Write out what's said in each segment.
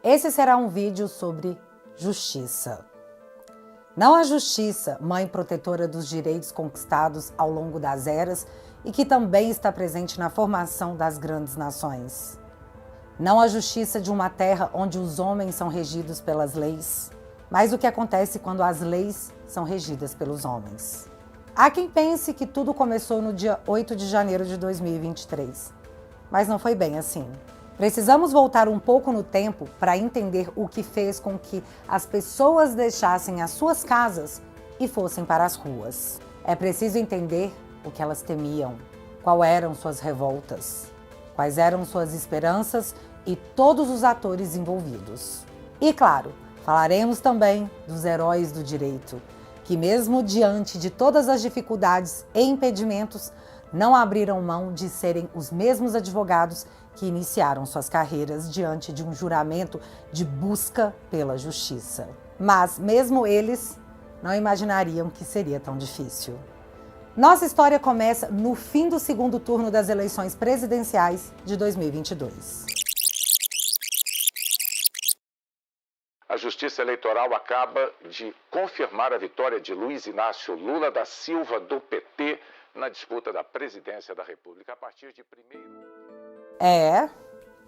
Esse será um vídeo sobre justiça. Não a justiça, mãe protetora dos direitos conquistados ao longo das eras e que também está presente na formação das grandes nações. Não a justiça de uma terra onde os homens são regidos pelas leis, mas o que acontece quando as leis são regidas pelos homens. Há quem pense que tudo começou no dia 8 de janeiro de 2023, mas não foi bem assim. Precisamos voltar um pouco no tempo para entender o que fez com que as pessoas deixassem as suas casas e fossem para as ruas. É preciso entender o que elas temiam, quais eram suas revoltas, quais eram suas esperanças e todos os atores envolvidos. E claro, falaremos também dos heróis do direito, que mesmo diante de todas as dificuldades e impedimentos, não abriram mão de serem os mesmos advogados que iniciaram suas carreiras diante de um juramento de busca pela justiça. Mas, mesmo eles, não imaginariam que seria tão difícil. Nossa história começa no fim do segundo turno das eleições presidenciais de 2022. A Justiça Eleitoral acaba de confirmar a vitória de Luiz Inácio Lula da Silva, do PT, na disputa da presidência da República a partir de 1º...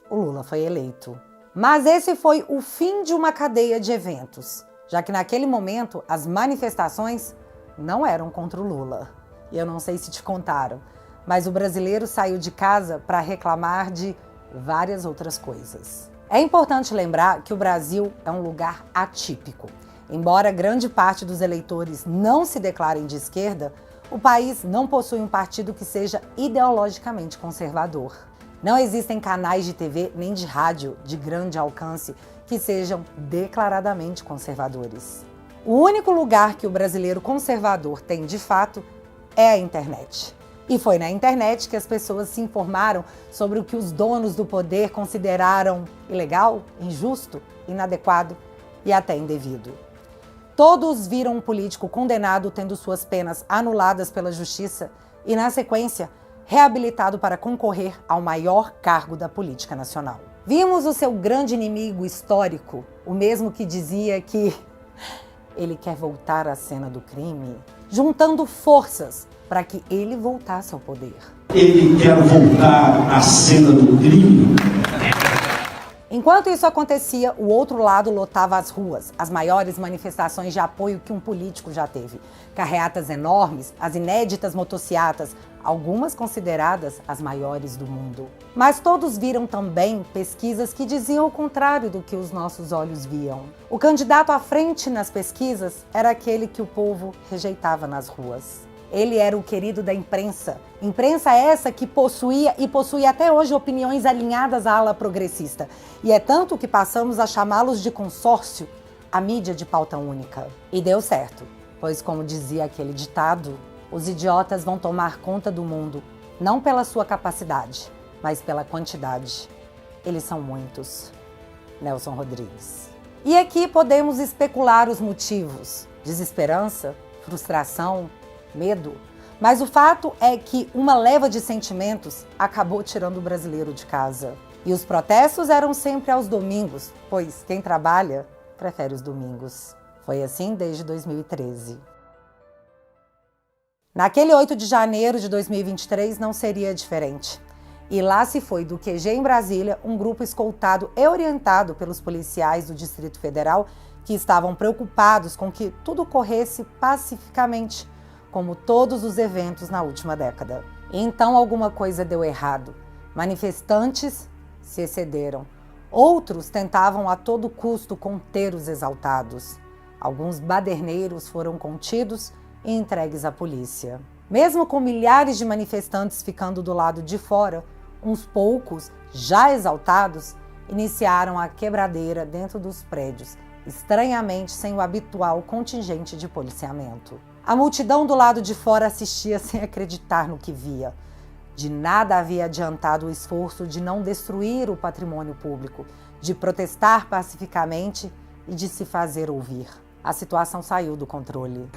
O Lula foi eleito. Mas esse foi o fim de uma cadeia de eventos, já que naquele momento as manifestações não eram contra o Lula. E eu não sei se te contaram, mas o brasileiro saiu de casa para reclamar de várias outras coisas. É importante lembrar que o Brasil é um lugar atípico. Embora grande parte dos eleitores não se declarem de esquerda, o país não possui um partido que seja ideologicamente conservador. Não existem canais de TV nem de rádio de grande alcance que sejam declaradamente conservadores. O único lugar que o brasileiro conservador tem de fato é a internet. E foi na internet que as pessoas se informaram sobre o que os donos do poder consideraram ilegal, injusto, inadequado e até indevido. Todos viram um político condenado tendo suas penas anuladas pela justiça e, na sequência, reabilitado para concorrer ao maior cargo da política nacional. Vimos o seu grande inimigo histórico, o mesmo que dizia que ele quer voltar à cena do crime, juntando forças para que ele voltasse ao poder. Ele quer voltar à cena do crime? Enquanto isso acontecia, o outro lado lotava as ruas, as maiores manifestações de apoio que um político já teve. Carreatas enormes, as inéditas motociatas, algumas consideradas as maiores do mundo. Mas todos viram também pesquisas que diziam o contrário do que os nossos olhos viam. O candidato à frente nas pesquisas era aquele que o povo rejeitava nas ruas. Ele era o querido da imprensa. Imprensa essa que possuía e possui até hoje opiniões alinhadas à ala progressista. E é tanto que passamos a chamá-los de consórcio, a mídia de pauta única. E deu certo, pois como dizia aquele ditado, os idiotas vão tomar conta do mundo, não pela sua capacidade, mas pela quantidade. Eles são muitos. Nelson Rodrigues. E aqui podemos especular os motivos. Desesperança, frustração, medo. Mas o fato é que uma leva de sentimentos acabou tirando o brasileiro de casa. E os protestos eram sempre aos domingos, pois quem trabalha prefere os domingos. Foi assim desde 2013. Naquele 8 de janeiro de 2023 não seria diferente. E lá se foi do QG em Brasília um grupo escoltado e orientado pelos policiais do Distrito Federal que estavam preocupados com que tudo corresse pacificamente, como todos os eventos na última década. E então alguma coisa deu errado. Manifestantes se excederam. Outros tentavam a todo custo conter os exaltados. Alguns baderneiros foram contidos e entregues à polícia. Mesmo com milhares de manifestantes ficando do lado de fora, uns poucos, já exaltados, iniciaram a quebradeira dentro dos prédios, estranhamente sem o habitual contingente de policiamento. A multidão do lado de fora assistia sem acreditar no que via. De nada havia adiantado o esforço de não destruir o patrimônio público, de protestar pacificamente e de se fazer ouvir. A situação saiu do controle.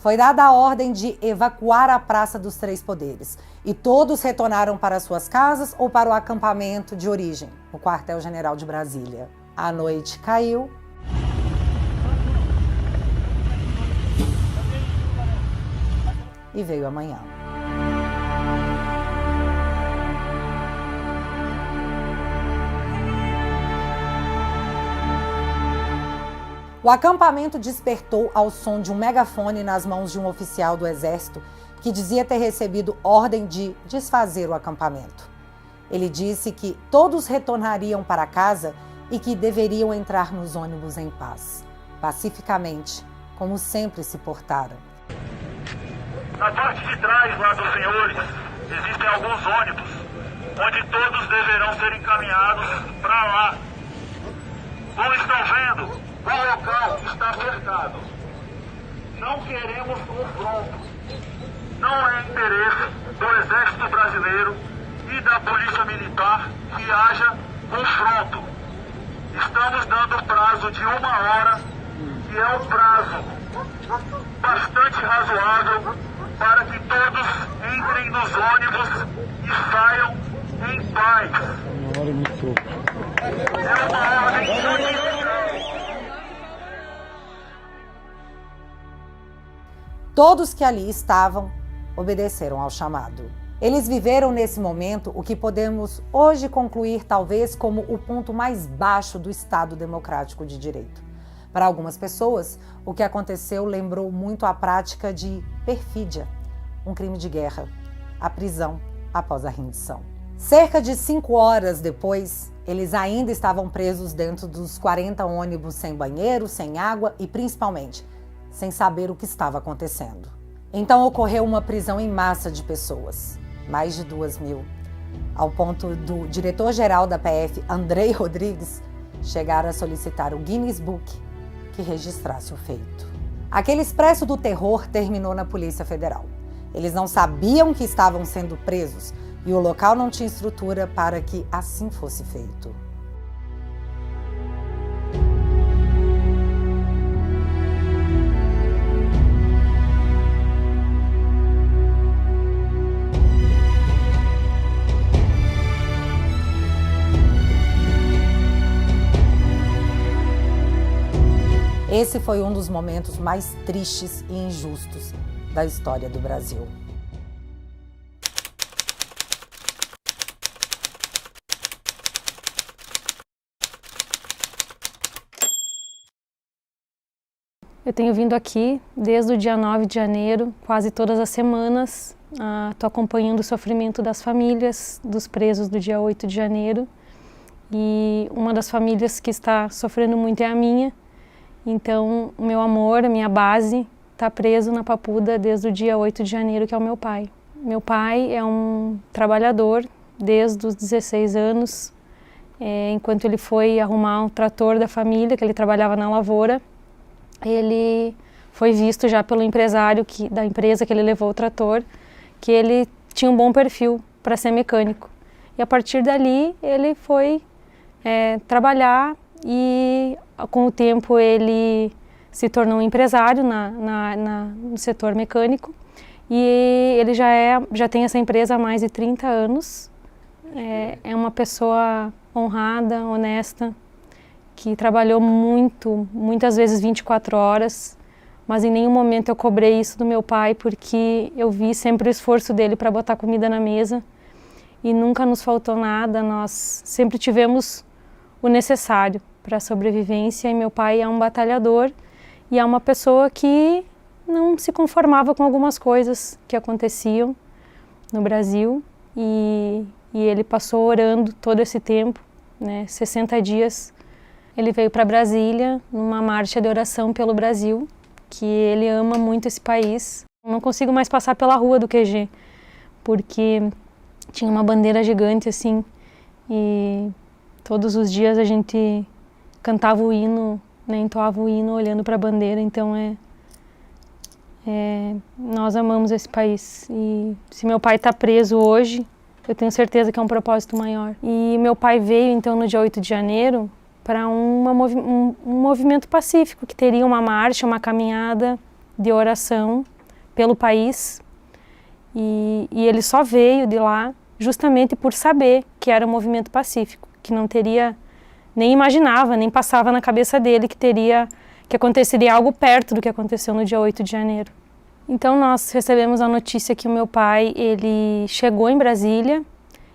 Foi dada a ordem de evacuar a Praça dos Três Poderes e todos retornaram para suas casas ou para o acampamento de origem, o quartel-general de Brasília. A noite caiu. E veio amanhã. O acampamento despertou ao som de um megafone nas mãos de um oficial do Exército que dizia ter recebido ordem de desfazer o acampamento. Ele disse que todos retornariam para casa e que deveriam entrar nos ônibus em paz, pacificamente, como sempre se portaram. Na parte de trás, lá dos senhores, existem alguns ônibus, onde todos deverão ser encaminhados para lá. Como estão vendo, o local está cercado. Não queremos confronto. Não é interesse do Exército Brasileiro e da Polícia Militar que haja confronto. Estamos dando prazo de 1 hora, que é um prazo bastante razoável para que todos entrem nos ônibus e saiam em paz. É uma ordem. Todos que ali estavam obedeceram ao chamado. Eles viveram nesse momento o que podemos hoje concluir talvez como o ponto mais baixo do Estado Democrático de Direito. Para algumas pessoas, o que aconteceu lembrou muito a prática de perfídia, um crime de guerra, a prisão após a rendição. Cerca de 5 horas depois, eles ainda estavam presos dentro dos 40 ônibus sem banheiro, sem água e, principalmente, sem saber o que estava acontecendo. Então ocorreu uma prisão em massa de pessoas, mais de 2.000, ao ponto do diretor-geral da PF, Andrei Rodrigues, chegar a solicitar o Guinness Book que registrasse o feito. Aquele expresso do terror terminou na Polícia Federal. Eles não sabiam que estavam sendo presos e o local não tinha estrutura para que assim fosse feito. Esse foi um dos momentos mais tristes e injustos da história do Brasil. Eu tenho vindo aqui desde o dia 9 de janeiro, quase todas as semanas. Estou acompanhando o sofrimento das famílias, dos presos do dia 8 de janeiro. E uma das famílias que está sofrendo muito é a minha. Então, o meu amor, a minha base, está preso na Papuda desde o dia 8 de janeiro, que é o meu pai. Meu pai é um trabalhador desde os 16 anos, enquanto ele foi arrumar um trator da família, que ele trabalhava na lavoura, ele foi visto já pelo empresário da empresa que ele levou o trator, que ele tinha um bom perfil para ser mecânico. E a partir dali ele foi trabalhar e com o tempo ele se tornou um empresário no setor mecânico e ele já tem essa empresa há mais de 30 anos. É uma pessoa honrada, honesta, que trabalhou muitas vezes 24 horas, mas em nenhum momento eu cobrei isso do meu pai, porque eu vi sempre o esforço dele para botar comida na mesa e nunca nos faltou nada, nós sempre tivemos o necessário para a sobrevivência e meu pai é um batalhador e é uma pessoa que não se conformava com algumas coisas que aconteciam no Brasil e ele passou orando todo esse tempo, 60 dias. Ele veio para Brasília numa marcha de oração pelo Brasil, que ele ama muito esse país. Não consigo mais passar pela rua do QG, porque tinha uma bandeira gigante assim, e todos os dias a gente cantava o hino, entoava o hino olhando para a bandeira, então nós amamos esse país. E se meu pai está preso hoje, eu tenho certeza que é um propósito maior. E meu pai veio então no dia 8 de janeiro para um movimento pacífico, que teria uma marcha, uma caminhada de oração pelo país, e ele só veio de lá justamente por saber que era um movimento pacífico, que não teria, nem imaginava, nem passava na cabeça dele que aconteceria algo perto do que aconteceu no dia 8 de janeiro. Então nós recebemos a notícia que o meu pai, ele chegou em Brasília,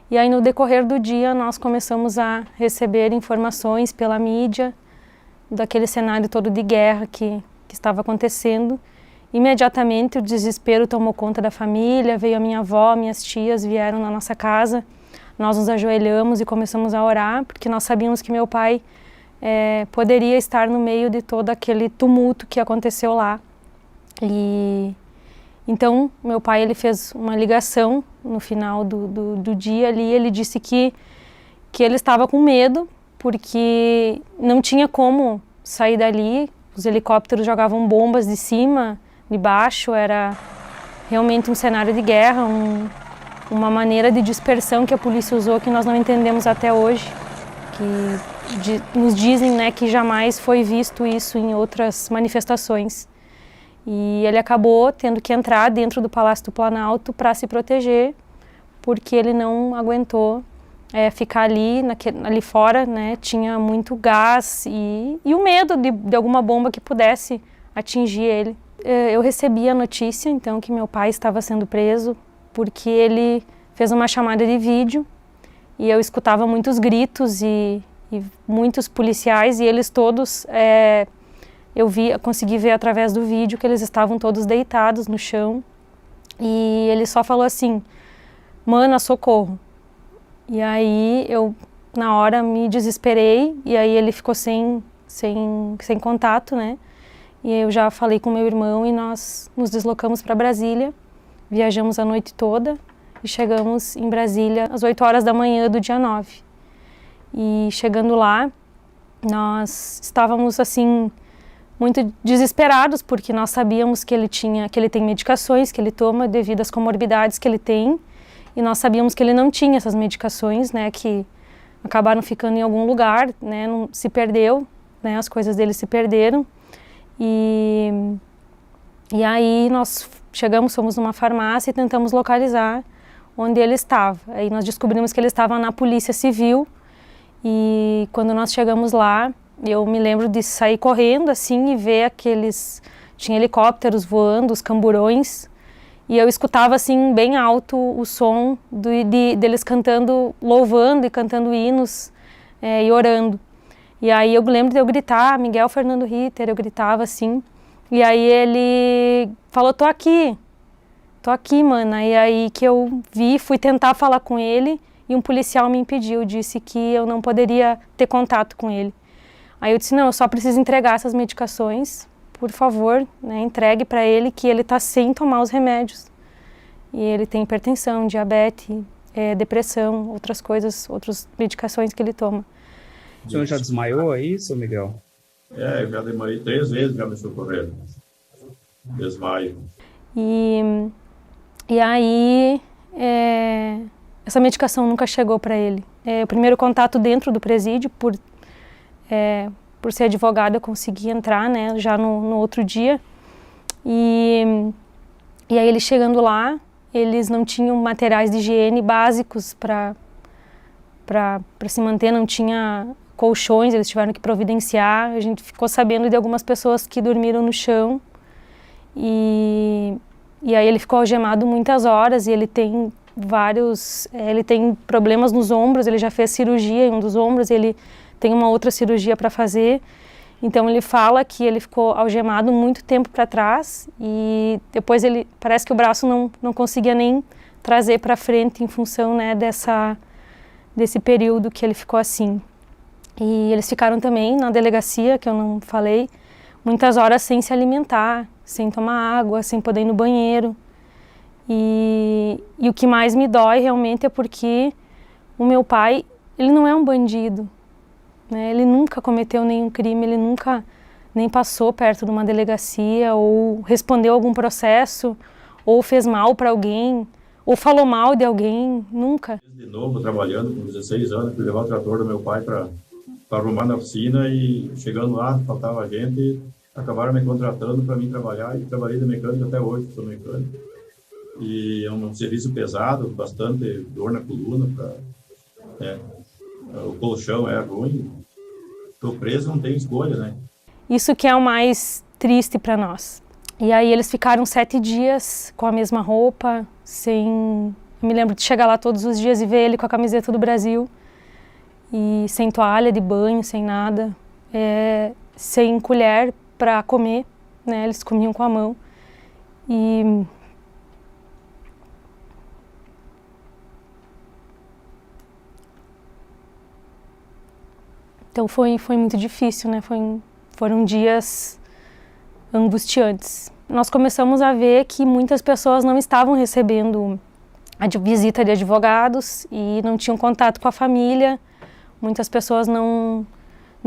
e aí no decorrer do dia nós começamos a receber informações pela mídia daquele cenário todo de guerra que estava acontecendo. Imediatamente o desespero tomou conta da família, veio a minha avó, minhas tias vieram na nossa casa, nós nos ajoelhamos e começamos a orar, porque nós sabíamos que meu pai poderia estar no meio de todo aquele tumulto que aconteceu lá. E então meu pai, ele fez uma ligação no final do dia ali, ele disse que ele estava com medo, porque não tinha como sair dali, os helicópteros jogavam bombas de cima, de baixo, era realmente um cenário de guerra, uma maneira de dispersão que a polícia usou que nós não entendemos até hoje, que nos dizem, né, que jamais foi visto isso em outras manifestações. E ele acabou tendo que entrar dentro do Palácio do Planalto para se proteger, porque ele não aguentou ficar ali fora, né, tinha muito gás e o medo de alguma bomba que pudesse atingir ele. Eu recebi a notícia, então, que meu pai estava sendo preso, porque ele fez uma chamada de vídeo e eu escutava muitos gritos e muitos policiais, e eles todos, consegui ver através do vídeo que eles estavam todos deitados no chão, e ele só falou assim: "Mana, socorro". E aí eu, na hora, me desesperei, e aí ele ficou sem contato, né? E eu já falei com meu irmão e nós nos deslocamos para Brasília, viajamos a noite toda e chegamos em Brasília às 8 horas da manhã do dia 9. E chegando lá, nós estávamos assim muito desesperados, porque nós sabíamos que ele tem medicações que ele toma devido às comorbidades que ele tem, e nós sabíamos que ele não tinha essas medicações, né, que acabaram ficando em algum lugar, né, se perdeu, né, as coisas dele se perderam. E aí nós chegamos, fomos numa farmácia e tentamos localizar onde ele estava. Aí nós descobrimos que ele estava na Polícia Civil, e quando nós chegamos lá, eu me lembro de sair correndo assim e ver tinha helicópteros voando, os camburões, e eu escutava assim bem alto o som deles cantando, louvando e cantando hinos e orando. E aí eu lembro de eu gritar: "Miguel Fernando Ritter", eu gritava assim. E aí ele falou: tô aqui, mana". E aí que eu fui tentar falar com ele, e um policial me impediu, disse que eu não poderia ter contato com ele. Aí eu disse: "Não, eu só preciso entregar essas medicações, por favor, né, entregue para ele, que ele está sem tomar os remédios. E ele tem hipertensão, diabetes, depressão, outras coisas, outras medicações que ele toma". O senhor já desmaiou aí, seu Miguel? Eu já desmaiei 3 vezes, já me socorreram. Desmaio. E aí, essa medicação nunca chegou para ele. O primeiro contato dentro do presídio, por ser advogado, eu consegui entrar, né, já no outro dia. E aí ele chegando lá, eles não tinham materiais de higiene básicos para se manter, não tinha colchões, eles tiveram que providenciar. A gente ficou sabendo de algumas pessoas que dormiram no chão, e aí ele ficou algemado muitas horas, e ele tem ele tem problemas nos ombros, ele já fez cirurgia em um dos ombros, ele tem uma outra cirurgia para fazer. Então ele fala que ele ficou algemado muito tempo para trás, e depois parece que o braço não conseguia nem trazer para frente em função, né, desse período que ele ficou assim. E eles ficaram também na delegacia, que eu não falei, muitas horas sem se alimentar, sem tomar água, sem poder ir no banheiro. E o que mais me dói realmente é porque o meu pai, ele não é um bandido, né? Ele nunca cometeu nenhum crime, ele nunca nem passou perto de uma delegacia, ou respondeu algum processo, ou fez mal para alguém, ou falou mal de alguém, nunca. De novo, trabalhando com 16 anos, fui levar o trator do meu pai para arrumar na oficina, e chegando lá, faltava gente, acabaram me contratando para mim trabalhar, e trabalhei de mecânico até hoje, sou mecânico. E é um serviço pesado, bastante dor na coluna, o colchão é ruim, estou preso, não tenho escolha, né? Isso que é o mais triste para nós. E aí eles ficaram 7 dias com a mesma roupa, sem... Eu me lembro de chegar lá todos os dias e ver ele com a camiseta do Brasil, e sem toalha de banho, sem nada, sem colher para comer, né? Eles comiam com a mão. E então foi muito difícil, né? Foram dias angustiantes. Nós começamos a ver que muitas pessoas não estavam recebendo a visita de advogados e não tinham contato com a família. Muitas pessoas não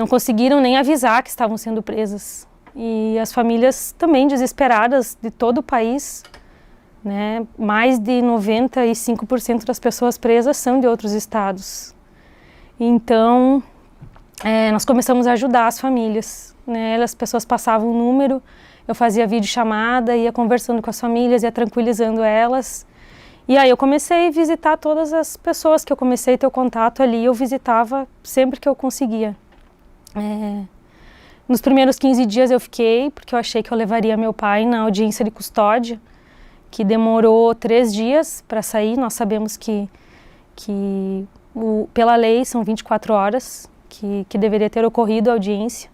conseguiram nem avisar que estavam sendo presas. E as famílias também desesperadas de todo o país, né? Mais de 95% das pessoas presas são de outros estados. Então, nós começamos a ajudar as famílias, né? As pessoas passavam o número, eu fazia videochamada, ia conversando com as famílias, ia tranquilizando elas. E aí eu comecei a visitar todas as pessoas que eu comecei a ter o contato ali, eu visitava sempre que eu conseguia. Nos primeiros 15 dias eu fiquei, porque eu achei que eu levaria meu pai na audiência de custódia, que demorou 3 dias para sair. Nós sabemos que pela lei são 24 horas que deveria ter ocorrido a audiência.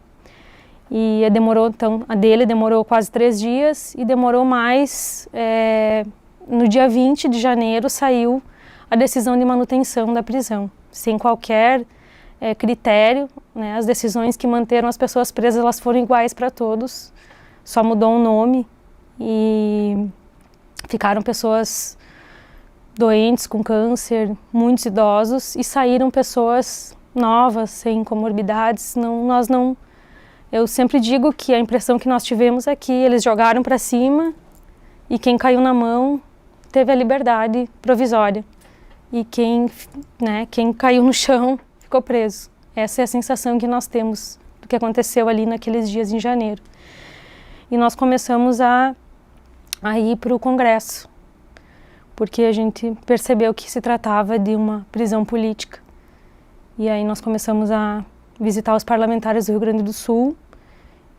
E a dele demorou quase 3 dias e demorou mais. No dia 20 de janeiro saiu a decisão de manutenção da prisão, sem qualquer critério, né? As decisões que manteram as pessoas presas, elas foram iguais para todos, só mudou o nome e ficaram pessoas doentes com câncer, muitos idosos, e saíram pessoas novas, sem comorbidades. Eu sempre digo que a impressão que nós tivemos é que eles jogaram para cima e quem caiu na mão teve a liberdade provisória e quem caiu no chão ficou preso. Essa é a sensação que nós temos do que aconteceu ali naqueles dias em janeiro. E nós começamos a ir para o Congresso, porque a gente percebeu que se tratava de uma prisão política. E aí nós começamos a visitar os parlamentares do Rio Grande do Sul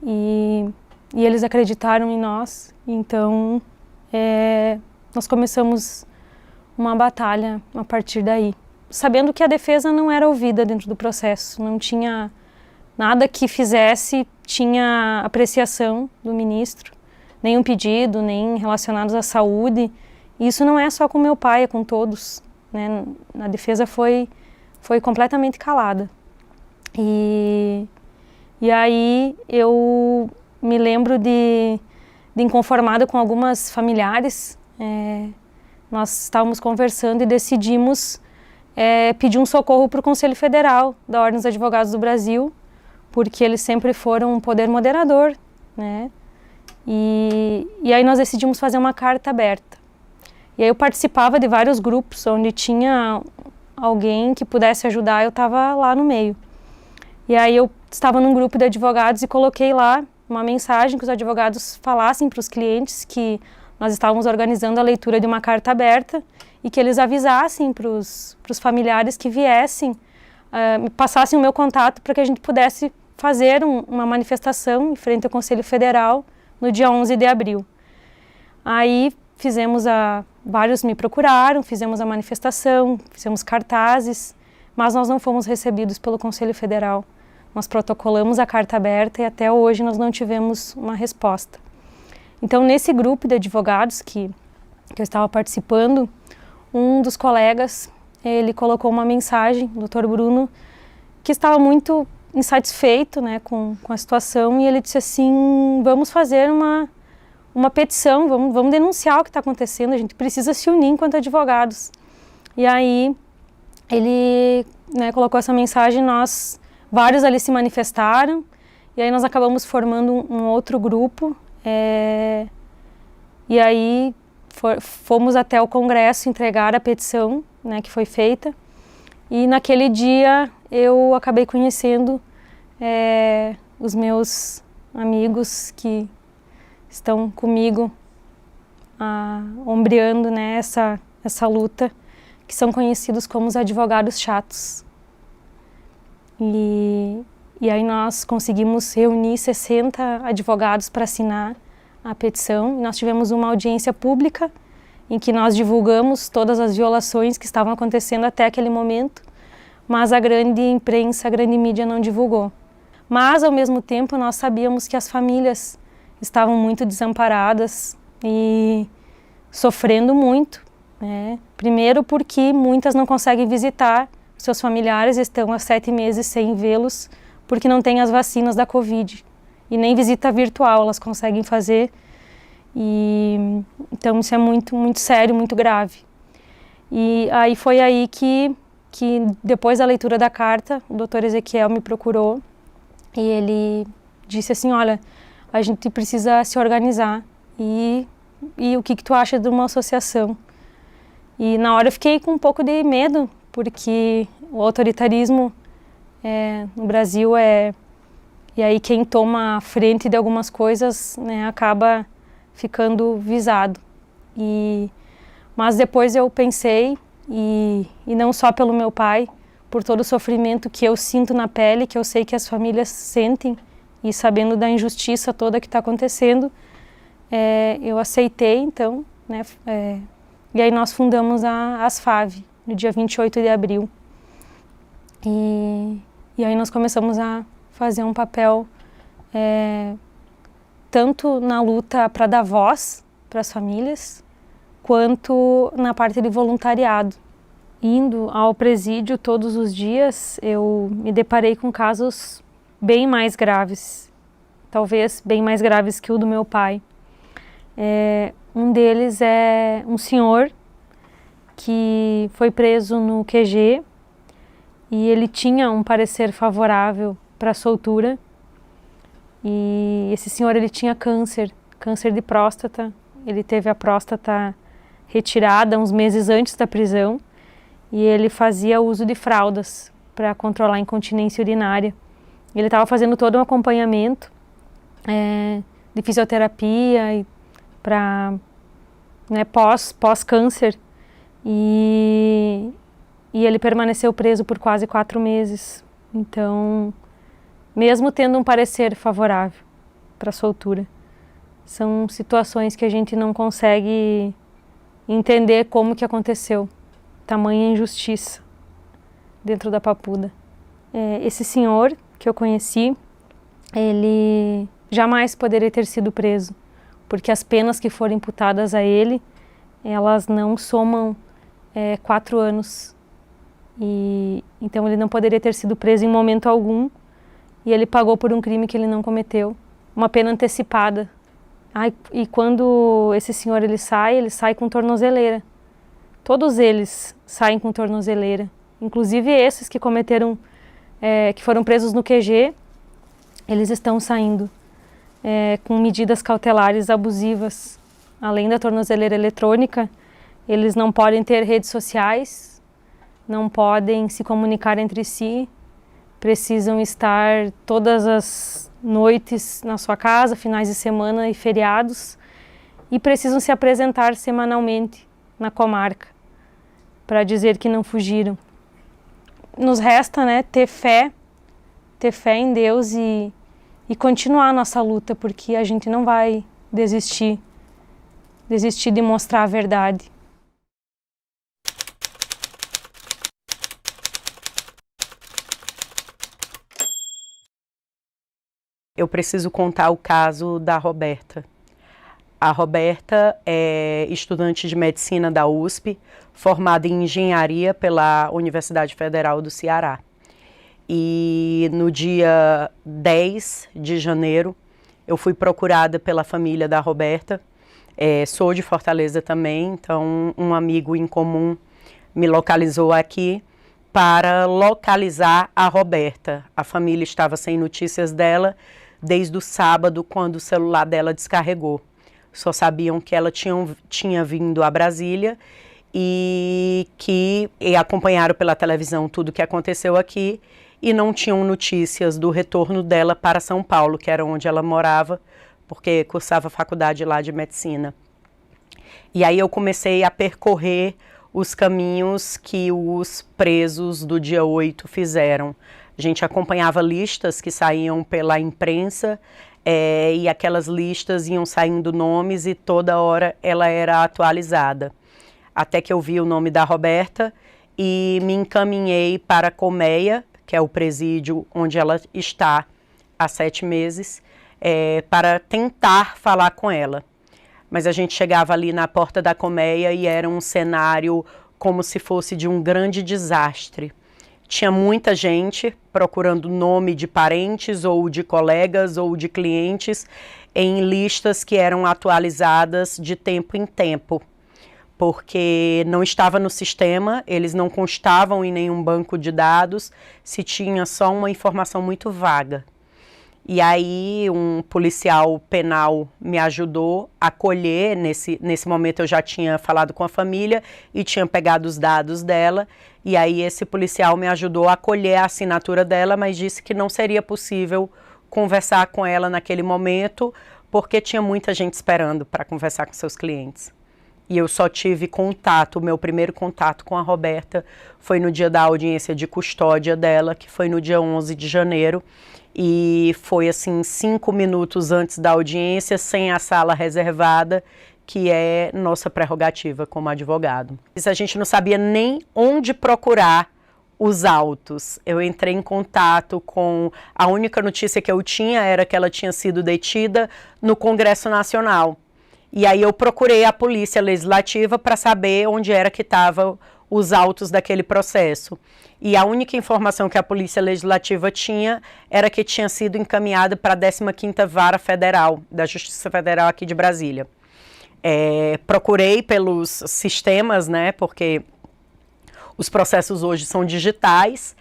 e eles acreditaram em nós. Então, nós começamos uma batalha a partir daí, sabendo que a defesa não era ouvida dentro do processo, não tinha nada que fizesse, tinha apreciação do ministro, nenhum pedido, nem relacionados à saúde. E isso não é só com meu pai, é com todos, né? A defesa foi completamente calada. E aí eu me lembro de inconformada com algumas familiares. Nós estávamos conversando e decidimos pedir um socorro para o Conselho Federal da Ordem dos Advogados do Brasil, porque eles sempre foram um poder moderador, né? E aí nós decidimos fazer uma carta aberta. E aí eu participava de vários grupos onde tinha alguém que pudesse ajudar, eu estava lá no meio. E aí eu estava num grupo de advogados e coloquei lá uma mensagem que os advogados falassem para os clientes que nós estávamos organizando a leitura de uma carta aberta e que eles avisassem para os familiares que viessem, passassem o meu contato para que a gente pudesse fazer uma manifestação em frente ao Conselho Federal no dia 11 de abril. Aí vários me procuraram, fizemos a manifestação, fizemos cartazes, mas nós não fomos recebidos pelo Conselho Federal. Nós protocolamos a carta aberta e até hoje nós não tivemos uma resposta. Então, nesse grupo de advogados que eu estava participando, um dos colegas, ele colocou uma mensagem, o Dr. Bruno, que estava muito insatisfeito, né, com a situação, e ele disse assim: vamos fazer uma petição, vamos denunciar o que está acontecendo, a gente precisa se unir enquanto advogados. E aí ele, né, colocou essa mensagem, vários ali se manifestaram, e aí nós acabamos formando um outro grupo, e aí fomos até o Congresso entregar a petição, né, que foi feita, e naquele dia eu acabei conhecendo os meus amigos que estão comigo, ombreando, né, essa luta, que são conhecidos como os advogados chatos. E aí nós conseguimos reunir 60 advogados para assinar a petição. Nós tivemos uma audiência pública em que nós divulgamos todas as violações que estavam acontecendo até aquele momento, mas a grande imprensa, a grande mídia não divulgou. Mas, ao mesmo tempo, nós sabíamos que as famílias estavam muito desamparadas e sofrendo muito, né? Primeiro porque muitas não conseguem visitar seus familiares, estão há 7 meses sem vê-los, porque não tem as vacinas da Covid. E nem visita virtual elas conseguem fazer. Então isso é muito, muito sério, muito grave. E aí foi aí que depois da leitura da carta, o Dr. Ezequiel me procurou e ele disse assim, olha, a gente precisa se organizar e o que tu acha de uma associação? E na hora eu fiquei com um pouco de medo, porque o autoritarismo no Brasil e aí quem toma a frente de algumas coisas, né, acaba ficando visado. Mas depois eu pensei, e não só pelo meu pai, por todo o sofrimento que eu sinto na pele, que eu sei que as famílias sentem, e sabendo da injustiça toda que está acontecendo, eu aceitei, então, né, e aí nós fundamos a ASFAV, no dia 28 de abril. E aí nós começamos a fazer um papel tanto na luta para dar voz para as famílias, quanto na parte de voluntariado. Indo ao presídio todos os dias, eu me deparei com casos bem mais graves, talvez bem mais graves que o do meu pai. Um deles é um senhor que foi preso no QG e ele tinha um parecer favorável para a soltura. E esse senhor, ele tinha câncer de próstata. Ele teve a próstata retirada uns meses antes da prisão e ele fazia uso de fraldas para controlar a incontinência urinária. Ele estava fazendo todo um acompanhamento de fisioterapia para, né, pós-câncer e ele permaneceu preso por quase 4 meses. Então, mesmo tendo um parecer favorável para a soltura, são situações que a gente não consegue entender como que aconteceu. Tamanha injustiça dentro da Papuda. Esse senhor que eu conheci, ele jamais poderia ter sido preso, porque as penas que foram imputadas a ele, elas não somam 4 anos. E então ele não poderia ter sido preso em momento algum, e ele pagou por um crime que ele não cometeu, uma pena antecipada. E quando esse senhor ele sai com tornozeleira. Todos eles saem com tornozeleira, inclusive esses que cometeram, que foram presos no QG, eles estão saindo com medidas cautelares abusivas. Além da tornozeleira eletrônica, eles não podem ter redes sociais, não podem se comunicar entre si, precisam estar todas as noites na sua casa, finais de semana e feriados, e precisam se apresentar semanalmente na comarca para dizer que não fugiram. Nos resta, né, ter fé em Deus e continuar a nossa luta, porque a gente não vai desistir de mostrar a verdade. Eu preciso contar o caso da Roberta. A Roberta é estudante de medicina da USP, formada em engenharia pela Universidade Federal do Ceará. E no dia 10 de janeiro, eu fui procurada pela família da Roberta. Sou de Fortaleza também, então um amigo em comum me localizou aqui para localizar a Roberta. A família estava sem notícias dela desde o sábado, quando o celular dela descarregou. Só sabiam que ela tinha vindo a Brasília e acompanharam pela televisão tudo o que aconteceu aqui e não tinham notícias do retorno dela para São Paulo, que era onde ela morava, porque cursava faculdade lá de medicina. E aí eu comecei a percorrer os caminhos que os presos do dia 8 fizeram. A gente acompanhava listas que saíam pela imprensa, e aquelas listas iam saindo nomes e toda hora ela era atualizada. Até que eu vi o nome da Roberta e me encaminhei para a Colmeia, que é o presídio onde ela está há 7 meses, para tentar falar com ela. Mas a gente chegava ali na porta da Colmeia e era um cenário como se fosse de um grande desastre. Tinha muita gente procurando nome de parentes ou de colegas ou de clientes em listas que eram atualizadas de tempo em tempo, porque não estava no sistema, eles não constavam em nenhum banco de dados, se tinha só uma informação muito vaga. E aí um policial penal me ajudou a colher, nesse momento eu já tinha falado com a família e tinha pegado os dados dela, e aí esse policial me ajudou a colher a assinatura dela, mas disse que não seria possível conversar com ela naquele momento, porque tinha muita gente esperando para conversar com seus clientes. E eu só tive contato, o meu primeiro contato com a Roberta foi no dia da audiência de custódia dela, que foi no dia 11 de janeiro, e foi assim 5 minutos antes da audiência, sem a sala reservada, que é nossa prerrogativa como advogado. A gente não sabia nem onde procurar os autos. Eu entrei em contato com... A única notícia que eu tinha era que ela tinha sido detida no Congresso Nacional. E aí eu procurei a Polícia Legislativa para saber onde era que estavam os autos daquele processo. E a única informação que a Polícia Legislativa tinha era que tinha sido encaminhada para a 15ª Vara Federal, da Justiça Federal aqui de Brasília. Procurei pelos sistemas, né, porque os processos hoje são digitais,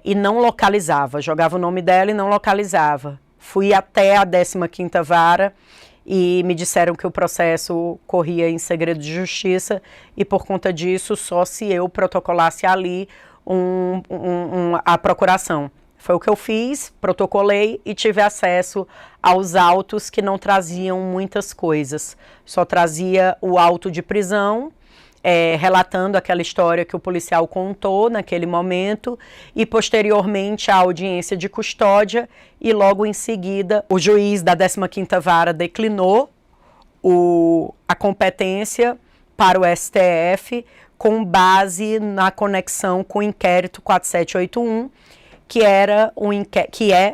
e não localizava. Jogava o nome dela e não localizava. Fui até a 15ª Vara, e me disseram que o processo corria em segredo de justiça e por conta disso só se eu protocolasse ali a procuração. Foi o que eu fiz, protocolei e tive acesso aos autos que não traziam muitas coisas. Só trazia o auto de prisão, relatando aquela história que o policial contou naquele momento e posteriormente a audiência de custódia e logo em seguida o juiz da 15ª Vara declinou a competência para o STF com base na conexão com o inquérito 4781, que é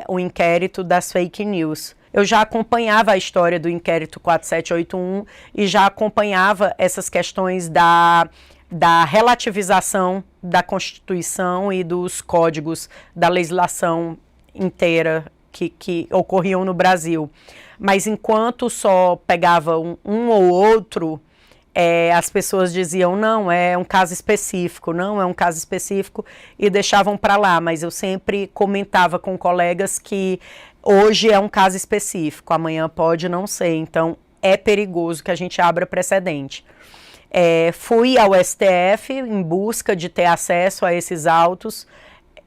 o inquérito das fake news. Eu já acompanhava a história do inquérito 4781 e já acompanhava essas questões da relativização da Constituição e dos códigos da legislação inteira que ocorriam no Brasil. Mas enquanto só pegava um ou outro, as pessoas diziam, não, é um caso específico, não é um caso específico, e deixavam para lá. Mas eu sempre comentava com colegas que hoje é um caso específico, amanhã pode não ser, então é perigoso que a gente abra precedente. Fui ao STF em busca de ter acesso a esses autos,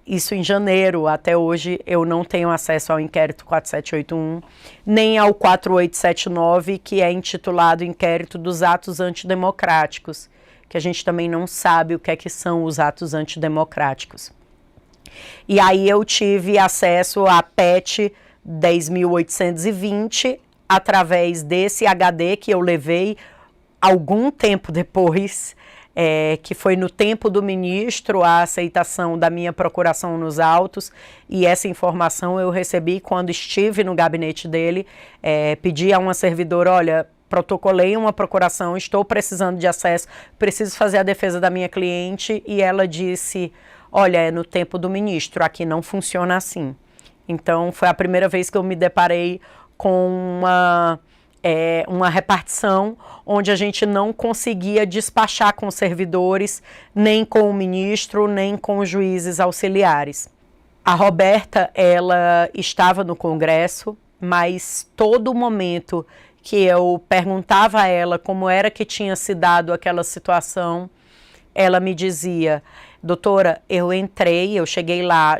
isso em janeiro, até hoje eu não tenho acesso ao inquérito 4781, nem ao 4879, que é intitulado Inquérito dos Atos Antidemocráticos, que a gente também não sabe o que é que são os atos antidemocráticos. E aí eu tive acesso à PET 10.820 através desse HD que eu levei algum tempo depois, que foi no tempo do ministro a aceitação da minha procuração nos autos, e essa informação eu recebi quando estive no gabinete dele, pedi a uma servidora, olha, protocolei uma procuração, estou precisando de acesso, preciso fazer a defesa da minha cliente, e ela disse, olha, é no tempo do ministro, aqui não funciona assim. Então, foi a primeira vez que eu me deparei com uma repartição onde a gente não conseguia despachar com os servidores, nem com o ministro, nem com os juízes auxiliares. A Roberta, ela estava no Congresso, mas todo momento que eu perguntava a ela como era que tinha se dado aquela situação, ela me dizia: doutora, eu cheguei lá,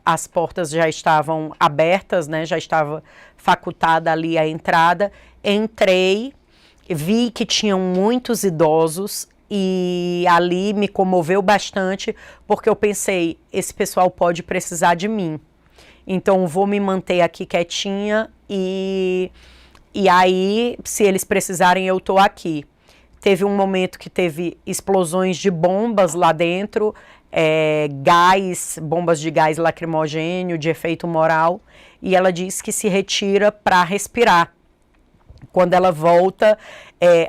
as portas já estavam abertas, né, já estava facultada ali a entrada, entrei, vi que tinham muitos idosos e ali me comoveu bastante, porque eu pensei, esse pessoal pode precisar de mim, então vou me manter aqui quietinha e aí, se eles precisarem, eu tô aqui. Teve um momento que teve explosões de bombas lá dentro, bombas de gás lacrimogênio, de efeito moral, e ela diz que se retira para respirar. Quando ela volta,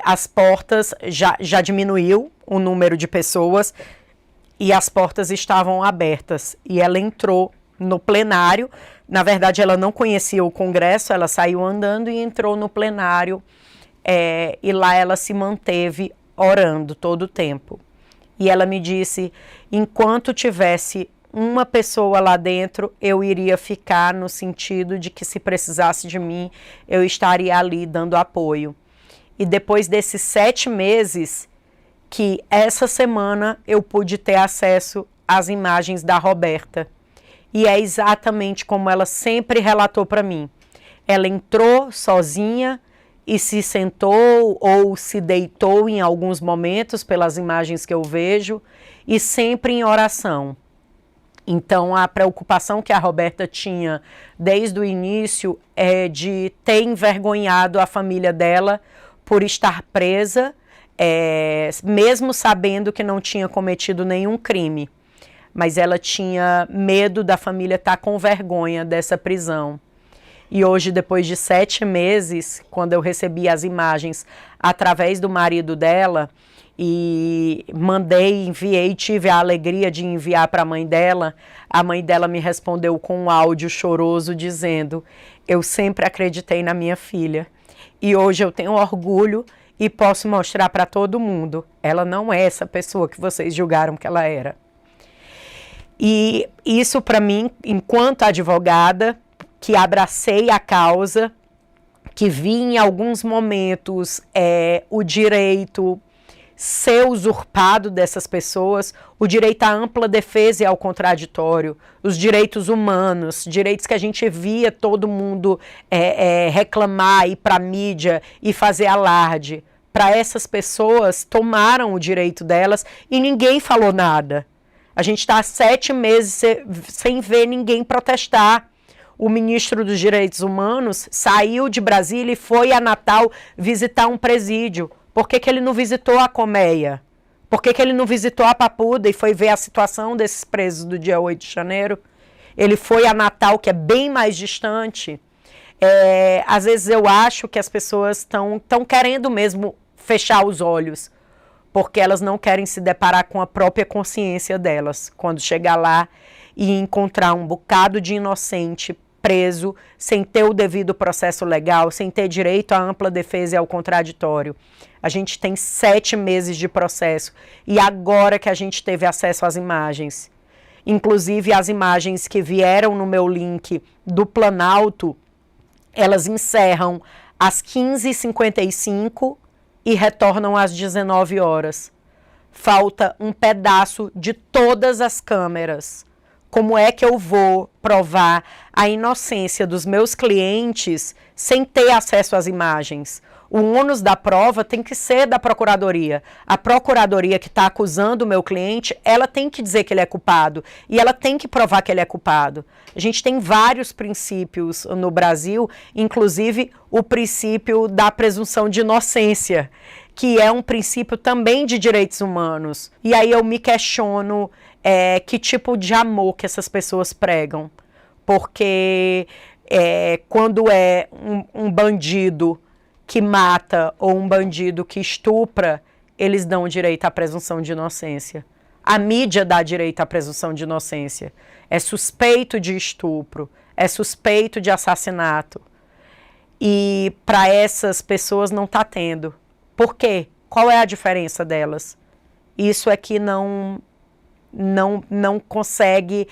as portas já diminuiu o número de pessoas e as portas estavam abertas. E ela entrou no plenário. Na verdade, ela não conhecia o Congresso, ela saiu andando e entrou no plenário. E lá ela se manteve orando todo o tempo. E ela me disse, enquanto tivesse uma pessoa lá dentro, eu iria ficar no sentido de que se precisasse de mim, eu estaria ali dando apoio. E depois desses 7 meses, que essa semana eu pude ter acesso às imagens da Roberta. E é exatamente como ela sempre relatou para mim. Ela entrou sozinha e se sentou ou se deitou em alguns momentos, pelas imagens que eu vejo, e sempre em oração. Então, a preocupação que a Roberta tinha desde o início é de ter envergonhado a família dela por estar presa, mesmo sabendo que não tinha cometido nenhum crime. Mas ela tinha medo da família estar com vergonha dessa prisão. E hoje, depois de 7 meses, quando eu recebi as imagens através do marido dela, e enviei, tive a alegria de enviar para a mãe dela me respondeu com um áudio choroso dizendo: eu sempre acreditei na minha filha e hoje eu tenho orgulho e posso mostrar para todo mundo, ela não é essa pessoa que vocês julgaram que ela era. E isso para mim, enquanto advogada, que abracei a causa, que vi em alguns momentos o direito ser usurpado dessas pessoas, o direito à ampla defesa e ao contraditório, os direitos humanos, direitos que a gente via todo mundo reclamar, ir para a mídia e fazer alarde. Para essas pessoas, tomaram o direito delas e ninguém falou nada. A gente está há 7 meses sem ver ninguém protestar. O ministro dos Direitos Humanos saiu de Brasília e foi a Natal visitar um presídio. Por que ele não visitou a Colmeia? Por que ele não visitou a Papuda e foi ver a situação desses presos do dia 8 de janeiro? Ele foi a Natal, que é bem mais distante. Às vezes eu acho que as pessoas estão querendo mesmo fechar os olhos, porque elas não querem se deparar com a própria consciência delas, quando chegar lá e encontrar um bocado de inocente preso, sem ter o devido processo legal, sem ter direito à ampla defesa e ao contraditório. A gente tem 7 meses de processo e agora que a gente teve acesso às imagens, inclusive as imagens que vieram no meu link do Planalto, elas encerram às 15h55 e retornam às 19 horas. Falta um pedaço de todas as câmeras. Como é que eu vou provar a inocência dos meus clientes sem ter acesso às imagens? O ônus da prova tem que ser da Procuradoria. A Procuradoria que está acusando o meu cliente, ela tem que dizer que ele é culpado e ela tem que provar que ele é culpado. A gente tem vários princípios no Brasil, inclusive o princípio da presunção de inocência, que é um princípio também de direitos humanos. E aí eu me questiono que tipo de amor que essas pessoas pregam. Porque quando é um bandido que mata ou um bandido que estupra, eles dão direito à presunção de inocência. A mídia dá direito à presunção de inocência. É suspeito de estupro, é suspeito de assassinato. E para essas pessoas não está tendo. Por quê? Qual é a diferença delas? Isso é que não consegue,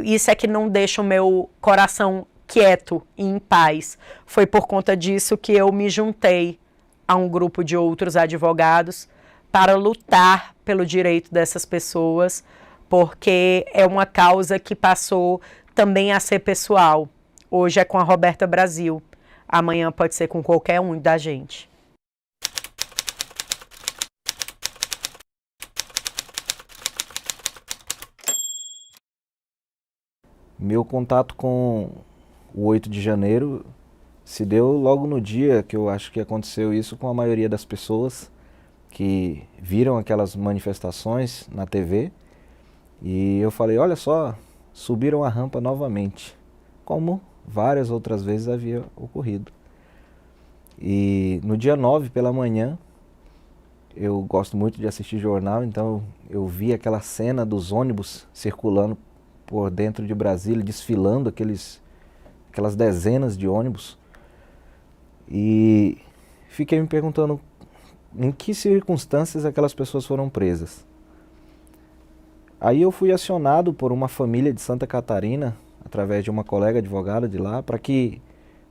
isso é que não deixa o meu coração quieto e em paz. Foi por conta disso que eu me juntei a um grupo de outros advogados para lutar pelo direito dessas pessoas, porque é uma causa que passou também a ser pessoal. Hoje é com a Roberta Brasil, amanhã pode ser com qualquer um da gente. Meu contato com o 8 de janeiro se deu logo no dia que eu acho que aconteceu isso com a maioria das pessoas que viram aquelas manifestações na TV. E eu falei, olha só, subiram a rampa novamente, como várias outras vezes havia ocorrido. E no dia 9 pela manhã, eu gosto muito de assistir jornal, então eu vi aquela cena dos ônibus circulando por dentro de Brasília, desfilando aquelas dezenas de ônibus. E fiquei me perguntando em que circunstâncias aquelas pessoas foram presas. Aí eu fui acionado por uma família de Santa Catarina, através de uma colega advogada de lá, para que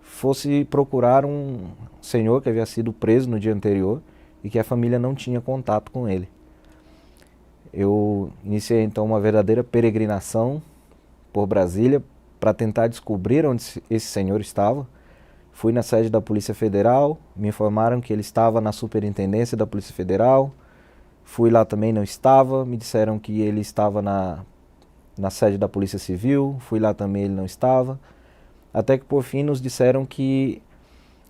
fosse procurar um senhor que havia sido preso no dia anterior e que a família não tinha contato com ele. Eu iniciei então uma verdadeira peregrinação por Brasília para tentar descobrir onde esse senhor estava. Fui na sede da Polícia Federal, me informaram que ele estava na Superintendência da Polícia Federal. Fui lá também, não estava, me disseram que ele estava na sede da Polícia Civil, fui lá também, ele não estava. Até que por fim nos disseram que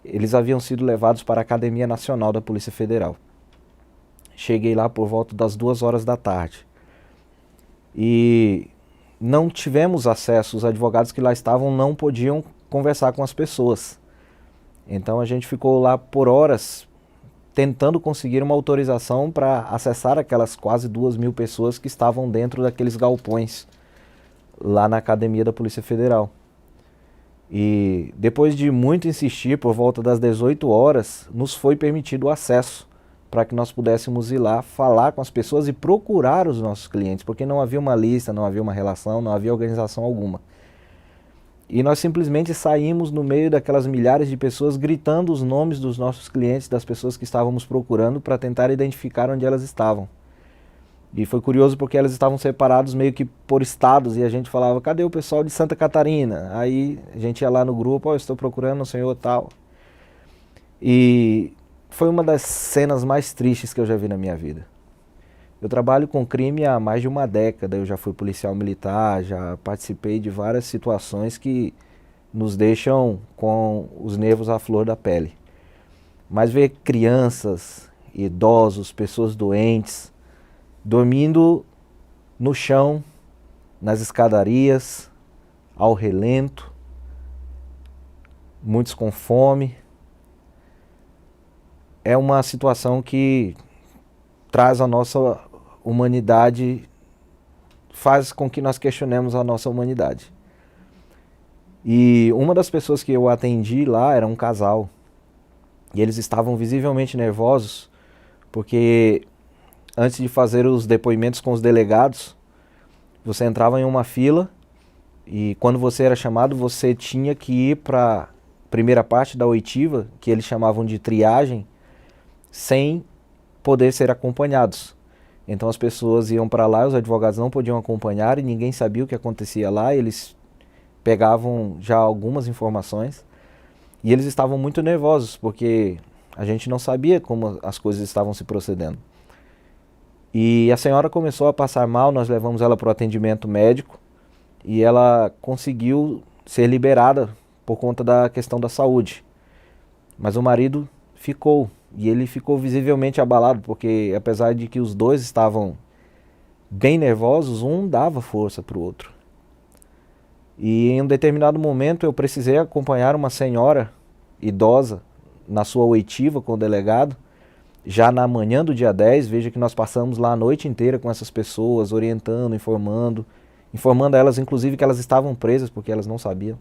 eles haviam sido levados para a Academia Nacional da Polícia Federal. Cheguei lá por volta das 2 horas da tarde. E não tivemos acesso, os advogados que lá estavam não podiam conversar com as pessoas. Então a gente ficou lá por horas tentando conseguir uma autorização para acessar aquelas quase 2.000 pessoas que estavam dentro daqueles galpões lá na Academia da Polícia Federal. E depois de muito insistir, por volta das 18 horas, nos foi permitido o acesso para que nós pudéssemos ir lá falar com as pessoas e procurar os nossos clientes, porque não havia uma lista, não havia uma relação, não havia organização alguma. E nós simplesmente saímos no meio daquelas milhares de pessoas gritando os nomes dos nossos clientes, das pessoas que estávamos procurando, para tentar identificar onde elas estavam. E foi curioso porque elas estavam separadas meio que por estados, e a gente falava, cadê o pessoal de Santa Catarina? Aí a gente ia lá no grupo, eu estou procurando o senhor tal. E foi uma das cenas mais tristes que eu já vi na minha vida. Eu trabalho com crime há mais de uma década, eu já fui policial militar, já participei de várias situações que nos deixam com os nervos à flor da pele. Mas ver crianças, idosos, pessoas doentes, dormindo no chão, nas escadarias, ao relento, muitos com fome, é uma situação que traz a nossa humanidade, faz com que nós questionemos a nossa humanidade. E uma das pessoas que eu atendi lá era um casal, e eles estavam visivelmente nervosos, porque antes de fazer os depoimentos com os delegados, você entrava em uma fila, e quando você era chamado, você tinha que ir para a primeira parte da oitiva, que eles chamavam de triagem, sem poder ser acompanhados. Então as pessoas iam para lá, os advogados não podiam acompanhar e ninguém sabia o que acontecia lá, eles pegavam já algumas informações e eles estavam muito nervosos porque a gente não sabia como as coisas estavam se procedendo. E a senhora começou a passar mal, nós levamos ela para o atendimento médico e ela conseguiu ser liberada por conta da questão da saúde. Mas o marido ficou. E ele ficou visivelmente abalado, porque apesar de que os dois estavam bem nervosos, um dava força para o outro. E em um determinado momento eu precisei acompanhar uma senhora idosa na sua oitiva com o delegado, já na manhã do dia 10, veja que nós passamos lá a noite inteira com essas pessoas, orientando, informando a elas inclusive que elas estavam presas, porque elas não sabiam.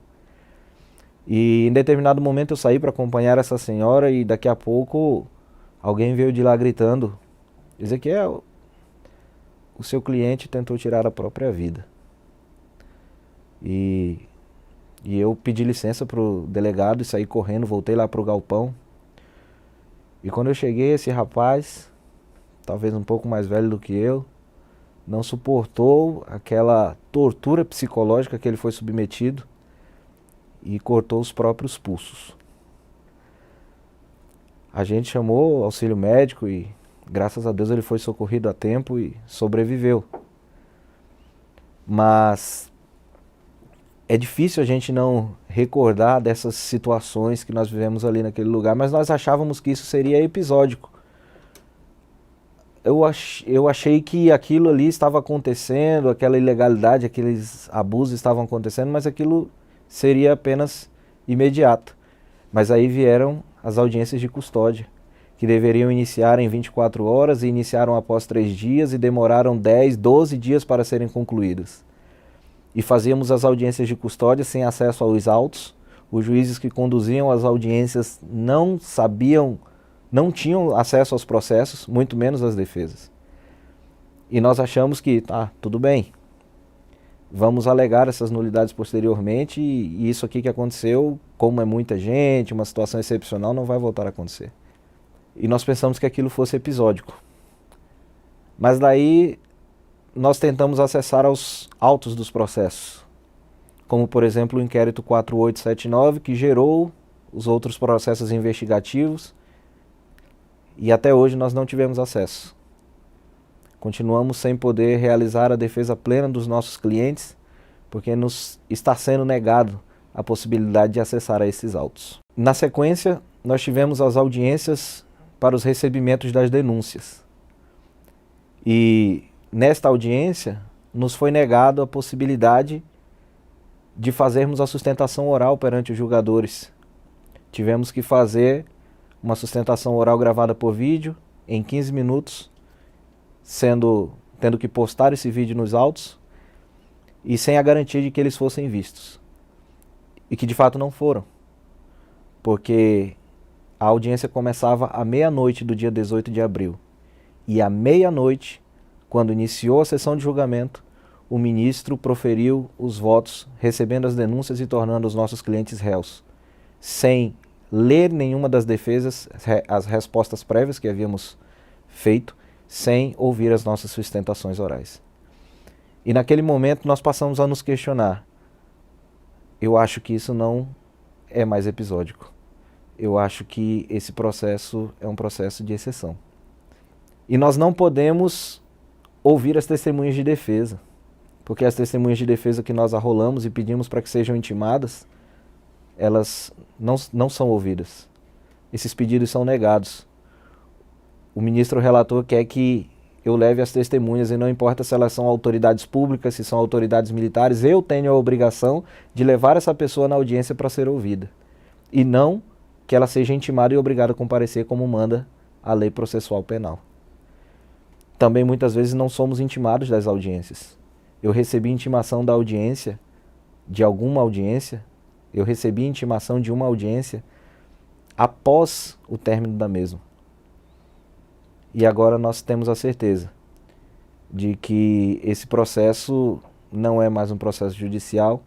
E em determinado momento eu saí para acompanhar essa senhora e daqui a pouco alguém veio de lá gritando, Ezequiel, o seu cliente tentou tirar a própria vida. E eu pedi licença para o delegado e saí correndo, voltei lá para o galpão. E quando eu cheguei, esse rapaz talvez um pouco mais velho do que eu, não suportou aquela tortura psicológica que ele foi submetido e cortou os próprios pulsos. A gente chamou auxílio médico e, graças a Deus, ele foi socorrido a tempo e sobreviveu. Mas é difícil a gente não recordar dessas situações que nós vivemos ali naquele lugar, mas nós achávamos que isso seria episódico. Eu achei que aquilo ali estava acontecendo, aquela ilegalidade, aqueles abusos estavam acontecendo, mas aquilo seria apenas imediato. Mas aí vieram as audiências de custódia, que deveriam iniciar em 24 horas e iniciaram após 3 dias e demoraram 10, 12 dias para serem concluídas. E fazíamos as audiências de custódia sem acesso aos autos. Os juízes que conduziam as audiências não tinham acesso aos processos, muito menos às defesas. E nós achamos que, tudo bem, vamos alegar essas nulidades posteriormente e isso aqui que aconteceu, como é muita gente, uma situação excepcional, não vai voltar a acontecer. E nós pensamos que aquilo fosse episódico. Mas daí nós tentamos acessar aos autos dos processos, como por exemplo o inquérito 4879, que gerou os outros processos investigativos, e até hoje nós não tivemos acesso. Continuamos sem poder realizar a defesa plena dos nossos clientes, porque nos está sendo negado a possibilidade de acessar a esses autos. Na sequência, nós tivemos as audiências para os recebimentos das denúncias. E nesta audiência, nos foi negado a possibilidade de fazermos a sustentação oral perante os julgadores. Tivemos que fazer uma sustentação oral gravada por vídeo em 15 minutos, tendo que postar esse vídeo nos autos e sem a garantia de que eles fossem vistos. E que de fato não foram, porque a audiência começava à meia-noite do dia 18 de abril. E à meia-noite, quando iniciou a sessão de julgamento, o ministro proferiu os votos, recebendo as denúncias e tornando os nossos clientes réus, sem ler nenhuma das defesas, as respostas prévias que havíamos feito, sem ouvir as nossas sustentações orais. E naquele momento nós passamos a nos questionar. Eu acho que isso não é mais episódico. Eu acho que esse processo é um processo de exceção. E nós não podemos ouvir as testemunhas de defesa, porque as testemunhas de defesa que nós arrolamos e pedimos para que sejam intimadas, elas não são ouvidas. Esses pedidos são negados. O ministro relator quer que eu leve as testemunhas e não importa se elas são autoridades públicas, se são autoridades militares, eu tenho a obrigação de levar essa pessoa na audiência para ser ouvida. E não que ela seja intimada e obrigada a comparecer como manda a lei processual penal. Também muitas vezes não somos intimados das audiências. Eu recebi intimação da audiência, de alguma audiência, eu recebi intimação de uma audiência após o término da mesma. E agora nós temos a certeza de que esse processo não é mais um processo judicial,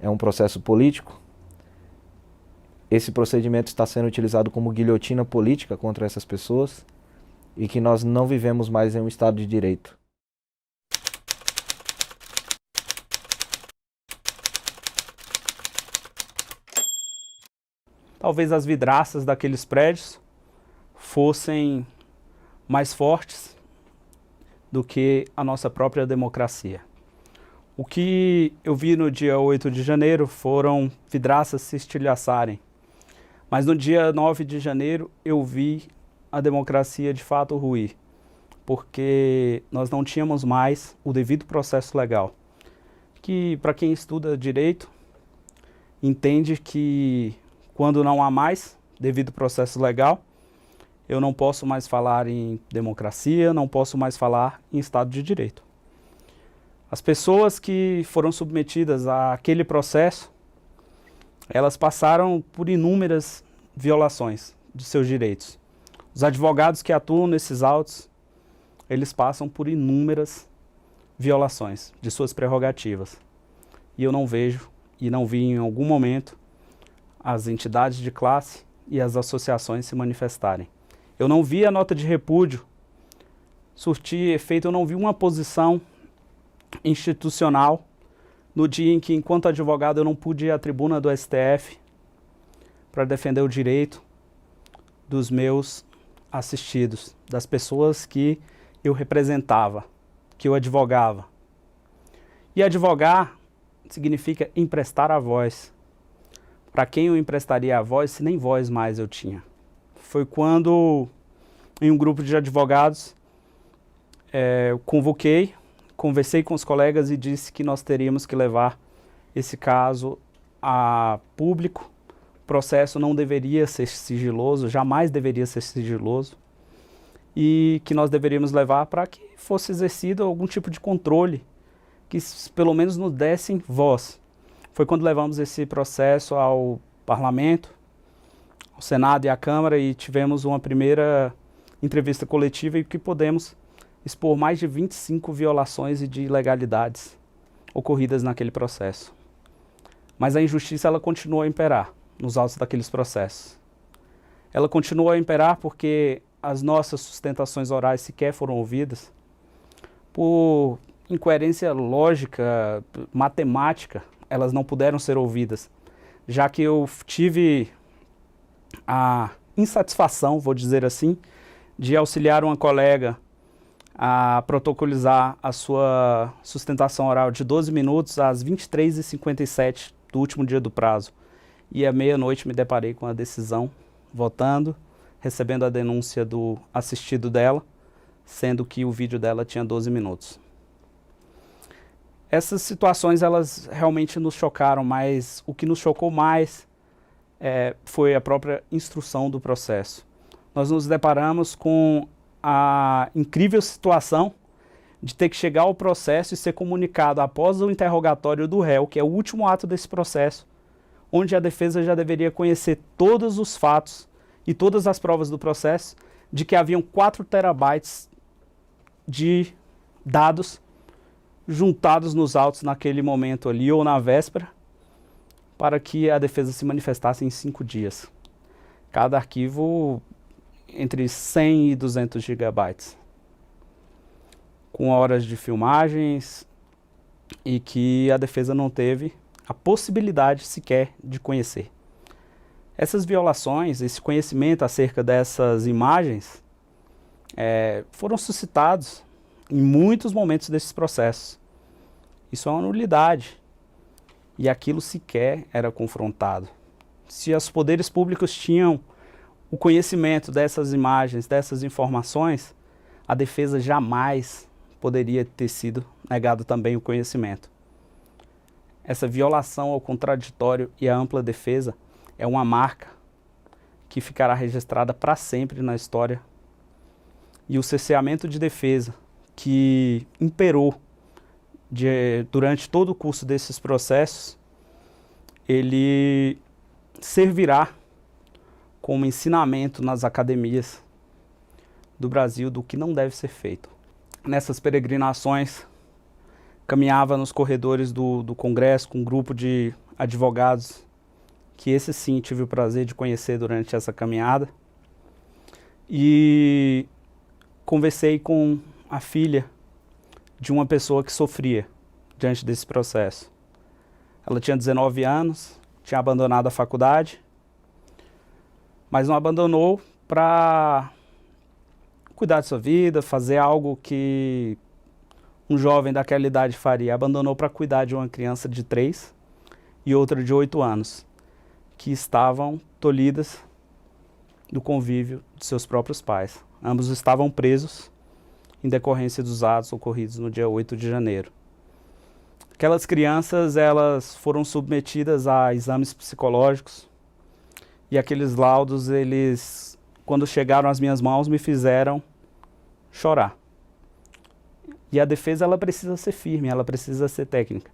é um processo político. Esse procedimento está sendo utilizado como guilhotina política contra essas pessoas e que nós não vivemos mais em um Estado de Direito. Talvez as vidraças daqueles prédios fossem mais fortes do que a nossa própria democracia. O que eu vi no dia 8 de janeiro foram vidraças se estilhaçarem. Mas no dia 9 de janeiro eu vi a democracia de fato ruir, porque nós não tínhamos mais o devido processo legal. Que para quem estuda direito, entende que quando não há mais devido processo legal, eu não posso mais falar em democracia, não posso mais falar em Estado de Direito. As pessoas que foram submetidas àquele processo, elas passaram por inúmeras violações de seus direitos. Os advogados que atuam nesses autos, eles passam por inúmeras violações de suas prerrogativas. E eu não vejo e não vi em algum momento as entidades de classe e as associações se manifestarem. Eu não vi a nota de repúdio surtir efeito, eu não vi uma posição institucional no dia em que, enquanto advogado, eu não pude ir à tribuna do STF para defender o direito dos meus assistidos, das pessoas que eu representava, que eu advogava. E advogar significa emprestar a voz. Para quem eu emprestaria a voz se nem voz mais eu tinha? Foi quando, em um grupo de advogados, eu convoquei, conversei com os colegas e disse que nós teríamos que levar esse caso a público. O processo não deveria ser sigiloso, jamais deveria ser sigiloso, e que nós deveríamos levar para que fosse exercido algum tipo de controle, que pelo menos nos dessem voz. Foi quando levamos esse processo ao Parlamento, ao Senado e à Câmara, e tivemos uma primeira entrevista coletiva em que podemos expor mais de 25 violações e de ilegalidades ocorridas naquele processo. Mas a injustiça, ela continua a imperar nos autos daqueles processos. Ela continua a imperar porque as nossas sustentações orais sequer foram ouvidas, por incoerência lógica, matemática, elas não puderam ser ouvidas, já que eu tive a insatisfação, vou dizer assim, de auxiliar uma colega a protocolizar a sua sustentação oral de 12 minutos às 23h57 do último dia do prazo. E à meia-noite me deparei com a decisão, votando, recebendo a denúncia do assistido dela, sendo que o vídeo dela tinha 12 minutos. Essas situações, elas realmente nos chocaram, mas o que nos chocou mais foi a própria instrução do processo. Nós nos deparamos com a incrível situação de ter que chegar ao processo e ser comunicado após o interrogatório do réu, que é o último ato desse processo, onde a defesa já deveria conhecer todos os fatos e todas as provas do processo, de que haviam 4 terabytes de dados juntados nos autos naquele momento ali, ou na véspera, para que a defesa se manifestasse em 5 dias. Cada arquivo entre 100 e 200 gigabytes, com horas de filmagens, e que a defesa não teve a possibilidade sequer de conhecer. Essas violações, esse conhecimento acerca dessas imagens, foram suscitados em muitos momentos desses processos. Isso é uma nulidade, e aquilo sequer era confrontado. Se os poderes públicos tinham o conhecimento dessas imagens, dessas informações, a defesa jamais poderia ter sido negado também o conhecimento. Essa violação ao contraditório e à ampla defesa é uma marca que ficará registrada para sempre na história. E o cerceamento de defesa que imperou durante todo o curso desses processos, ele servirá como ensinamento nas academias do Brasil do que não deve ser feito. Nessas peregrinações, caminhava nos corredores do Congresso com um grupo de advogados, que esse sim tive o prazer de conhecer durante essa caminhada, e conversei com a filha de uma pessoa que sofria diante desse processo. Ela tinha 19 anos, tinha abandonado a faculdade, mas não abandonou para cuidar de sua vida, fazer algo que um jovem daquela idade faria. Abandonou para cuidar de uma criança de 3 e outra de 8 anos, que estavam tolhidas do convívio de seus próprios pais. Ambos estavam presos em decorrência dos atos ocorridos no dia 8 de janeiro. Aquelas crianças, elas foram submetidas a exames psicológicos, e aqueles laudos, eles, quando chegaram às minhas mãos, me fizeram chorar. E a defesa, ela precisa ser firme, ela precisa ser técnica.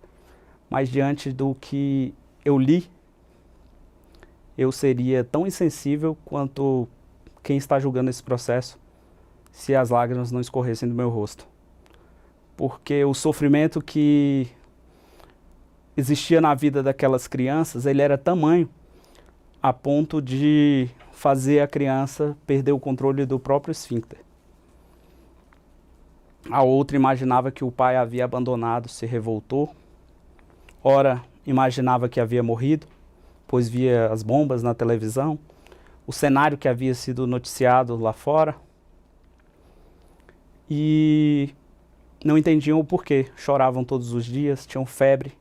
Mas diante do que eu li, eu seria tão insensível quanto quem está julgando esse processo, se as lágrimas não escorressem do meu rosto. Porque o sofrimento que existia na vida daquelas crianças, ele era tamanho a ponto de fazer a criança perder o controle do próprio esfíncter. A outra imaginava que o pai havia abandonado, se revoltou. Ora, imaginava que havia morrido, pois via as bombas na televisão, o cenário que havia sido noticiado lá fora. E não entendiam o porquê. Choravam todos os dias, tinham febre,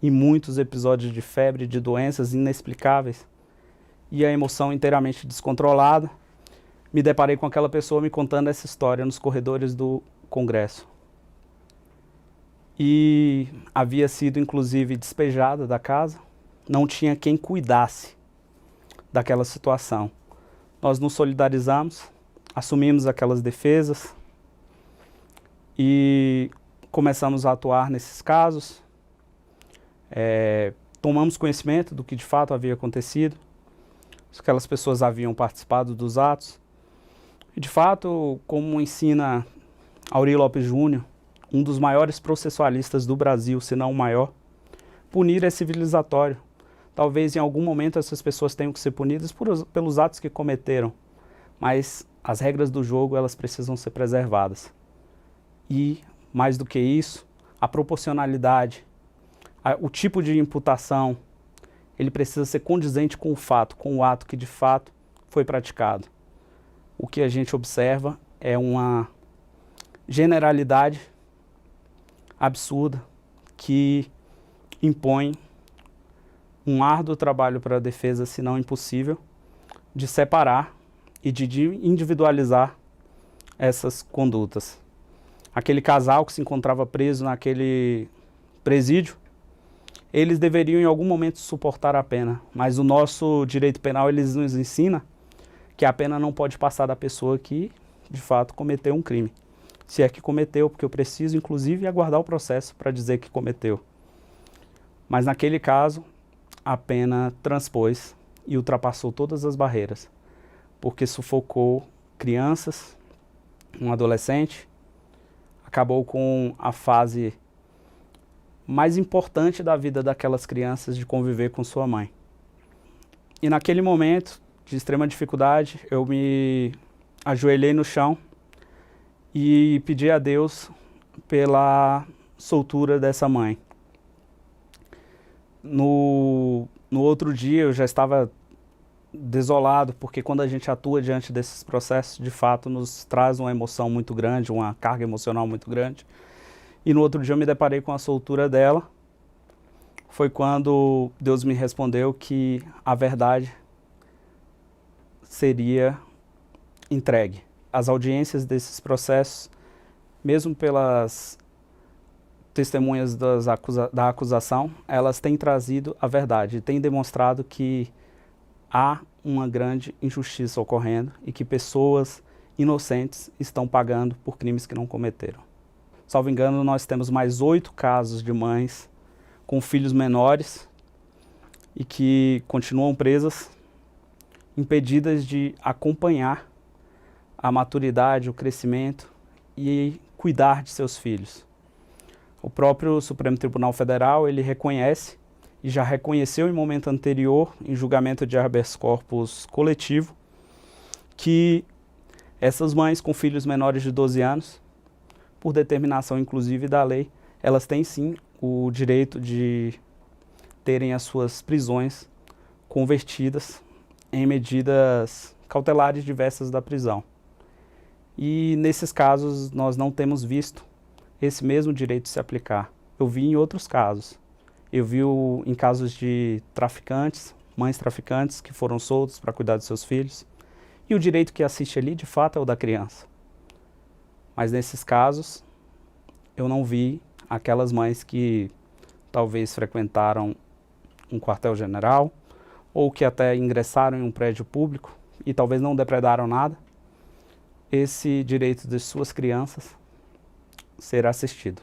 e muitos episódios de febre, de doenças inexplicáveis. E a emoção inteiramente descontrolada. Me deparei com aquela pessoa me contando essa história nos corredores do Congresso. E havia sido, inclusive, despejada da casa. Não tinha quem cuidasse daquela situação. Nós nos solidarizamos, assumimos aquelas defesas e começamos a atuar nesses casos. Tomamos conhecimento do que de fato havia acontecido. Aquelas pessoas haviam participado dos atos. E de fato, como ensina Aury Lopes Júnior, um dos maiores processualistas do Brasil, se não o maior, punir é civilizatório. Talvez em algum momento essas pessoas tenham que ser punidas pelos atos que cometeram, mas as regras do jogo, elas precisam ser preservadas. E, mais do que isso, a proporcionalidade, o tipo de imputação, ele precisa ser condizente com o fato, com o ato que de fato foi praticado. O que a gente observa é uma generalidade absurda que impõe um árduo trabalho para a defesa, se não impossível, de separar e de individualizar essas condutas. Aquele casal que se encontrava preso naquele presídio, eles deveriam em algum momento suportar a pena, mas o nosso direito penal eles nos ensina que a pena não pode passar da pessoa que, de fato, cometeu um crime. Se é que cometeu, porque eu preciso, inclusive, aguardar o processo para dizer que cometeu. Mas naquele caso, a pena transpôs e ultrapassou todas as barreiras, porque sufocou crianças, um adolescente, acabou com a fase mais importante da vida daquelas crianças de conviver com sua mãe. E naquele momento de extrema dificuldade, eu me ajoelhei no chão e pedi a Deus pela soltura dessa mãe. No outro dia eu já estava desolado, porque quando a gente atua diante desses processos, de fato nos traz uma emoção muito grande, uma carga emocional muito grande. E no outro dia eu me deparei com a soltura dela. Foi quando Deus me respondeu que a verdade seria entregue. As audiências desses processos, mesmo pelas testemunhas da acusação, elas têm trazido a verdade, têm demonstrado que há uma grande injustiça ocorrendo e que pessoas inocentes estão pagando por crimes que não cometeram. Salvo engano, nós temos mais 8 casos de mães com filhos menores e que continuam presas, impedidas de acompanhar a maturidade, o crescimento e cuidar de seus filhos. O próprio Supremo Tribunal Federal, ele reconhece e já reconheceu em momento anterior, em julgamento de habeas corpus coletivo, que essas mães com filhos menores de 12 anos, por determinação inclusive da lei, elas têm sim o direito de terem as suas prisões convertidas em medidas cautelares diversas da prisão. E nesses casos nós não temos visto esse mesmo direito se aplicar. Eu vi em outros casos. Eu vi em casos de traficantes, mães traficantes que foram soltas para cuidar de seus filhos. E o direito que assiste ali, de fato, é o da criança. Mas nesses casos, eu não vi aquelas mães que talvez frequentaram um quartel-general ou que até ingressaram em um prédio público e talvez não depredaram nada. Esse direito de suas crianças será assistido.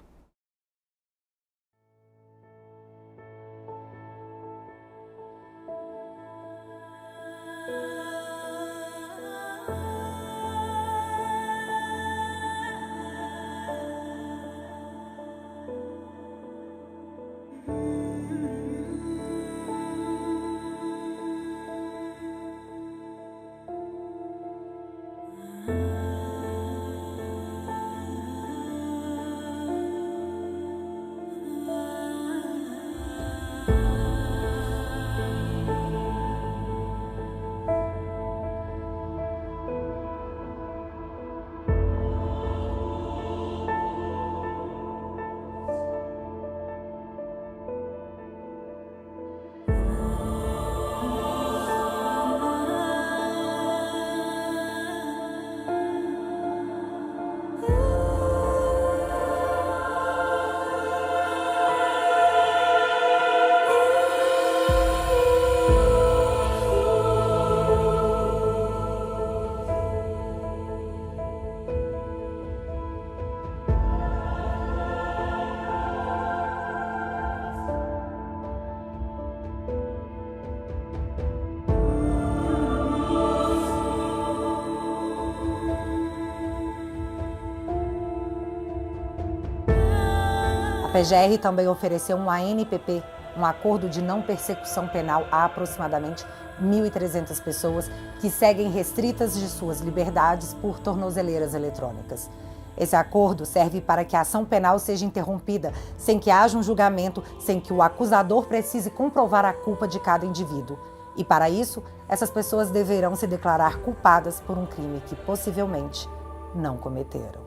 PGR também ofereceu um ANPP, um acordo de não persecução penal a aproximadamente 1.300 pessoas que seguem restritas de suas liberdades por tornozeleiras eletrônicas. Esse acordo serve para que a ação penal seja interrompida sem que haja um julgamento, sem que o acusador precise comprovar a culpa de cada indivíduo. E para isso, essas pessoas deverão se declarar culpadas por um crime que possivelmente não cometeram.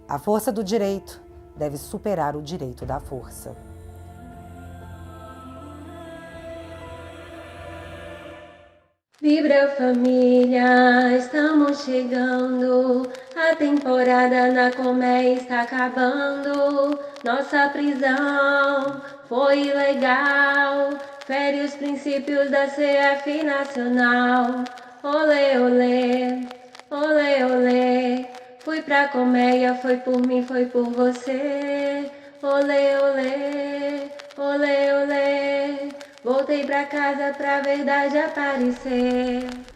A força do direito deve superar o direito da força. Vibra família, estamos chegando, a temporada na Comé está acabando, nossa prisão foi ilegal, fere os princípios da CF Nacional, olê, olê, olê, olê, fui pra Coméia, foi por mim, foi por você, olê, olê, olê, olê. Voltei pra casa pra verdade aparecer.